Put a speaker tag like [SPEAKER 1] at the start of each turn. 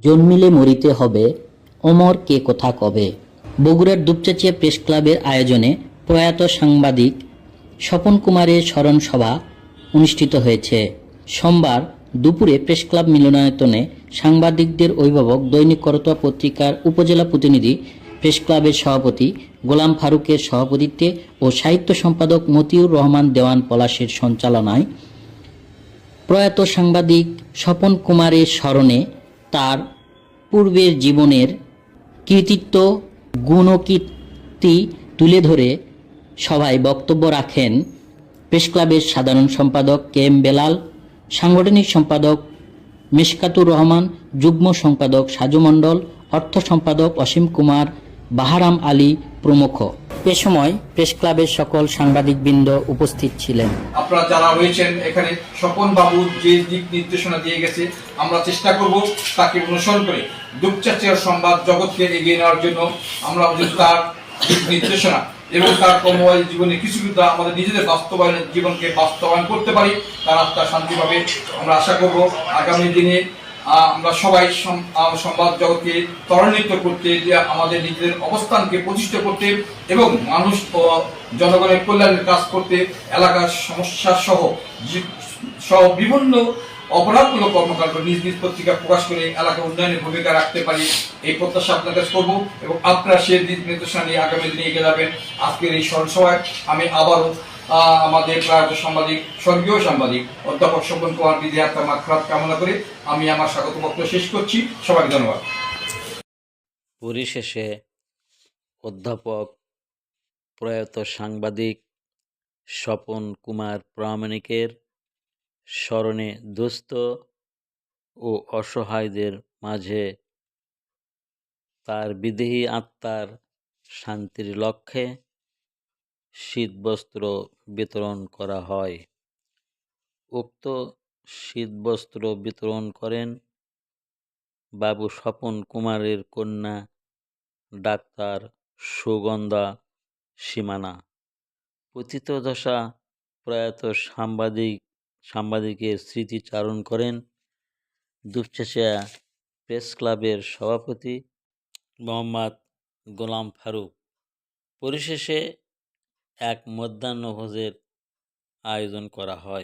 [SPEAKER 1] জন্মিলে মরিতে হবে, অমর কে কথা কবে। বগুড়ার দুপচাচিয়া প্রেস ক্লাবের আয়োজনে প্রয়াত সাংবাদিক স্বপন কুমারের স্মরণ সভা অনুষ্ঠিত হয়েছে। সোমবার দুপুরে প্রেস ক্লাব মিলনায়তনে সাংবাদিকদের অভিভাবক দৈনিক করতোয়া পত্রিকার উপজেলা প্রতিনিধি, প্রেস ক্লাবের সভাপতি গোলাম ফারুকের সভাপতিত্বে ও সাহিত্য সম্পাদক মতিউর রহমান দেওয়ান পলাশের সঞ্চালনায় প্রয়াত সাংবাদিক স্বপন কুমারের স্মরণে তার পূর্বের জীবনের কৃতিত্ব গুণকীর্তি তুলে ধরে সভায় বক্তব্য রাখেন প্রেস ক্লাবের সাধারণ সম্পাদক কে এম বেলাল, সাংগঠনিক সম্পাদক মেশকাতুর রহমান, যুগ্ম সম্পাদক সাজু মণ্ডল, অর্থ সম্পাদক অসীম কুমার, বাহারাম আলী প্রমুখ। এ সময় প্রেস ক্লাবের সকল সাংবাদিকবৃন্দ উপস্থিত ছিলেন।
[SPEAKER 2] আপনারা যারা রয়েছেন এখানে, স্বপন বাবু যে দিক নির্দেশনা দিয়ে গেছে, আমরা চেষ্টা করব তাকে অনুসরণ করে দুপচাচিয়ার সংবাদ জগৎকে এগিয়ে নেওয়ার জন্য আমরা তার দিক নির্দেশনা এবং তার কর্মময় জীবনে কিছু কিছু আমাদের নিজেদের বাস্তবায়নের জীবনকে বাস্তবায়ন করতে পারি, তার আত্মা শান্তি পাবে। আমরা আশা করব আগামী দিনে আমরা সবাই সংবাদ জগৎকে ত্বরান্বিত করতে, আমাদের নিজেদের অবস্থানকে প্রতিষ্ঠা করতে এবং মানুষ ও জনগণের কল্যাণের কাজ করতে, এলাকার সমস্যা সহ বিভিন্ন অপরাধমূলক কর্মকাণ্ড নিজ নিজ পত্রিকা প্রকাশ করে এলাকা উন্নয়নের ভূমিকা রাখতে পারি, এই প্রত্যাশা আপনার কাছে করবো এবং আপনারা সেই দিক নির্দেশনা নিয়ে আগামী দিনে এগিয়ে যাবেন। আজকের এই স্মরণ সভায় আমি আবারও আমাদের প্রয়াত সাংবাদিক, স্বর্গীয় সাংবাদিক অধ্যাপক স্বপন কুমার বিধি আত্মার মাগফিরাত কামনা করে আমি আমার স্বাগত বক্তব্য শেষ করছি। সবাইকে ধন্যবাদ।
[SPEAKER 3] পরিশেষে অধ্যাপক প্রয়াত সাংবাদিক স্বপন কুমার প্রামাণিকের স্মরণে দুস্থ ও অসহায়দের মাঝে তার বিদেহী আত্মার শান্তির লক্ষ্যে শীতবস্ত্র বিতরণ করা হয়। উক্ত শীতবস্ত্র বিতরণ করেন বাবু স্বপন কুমারের কন্যা ডাক্তার সুগন্ধা সীমানা। পতিতদশা প্রয়াত সাংবাদিকের স্মৃতিচারণ করেন দুপচাচিয়া প্রেস ক্লাবের সভাপতি মোহাম্মদ গোলাম ফারুক। পরিশেষে এক মধ্যাহ্নভোজের আয়োজন করা হয়।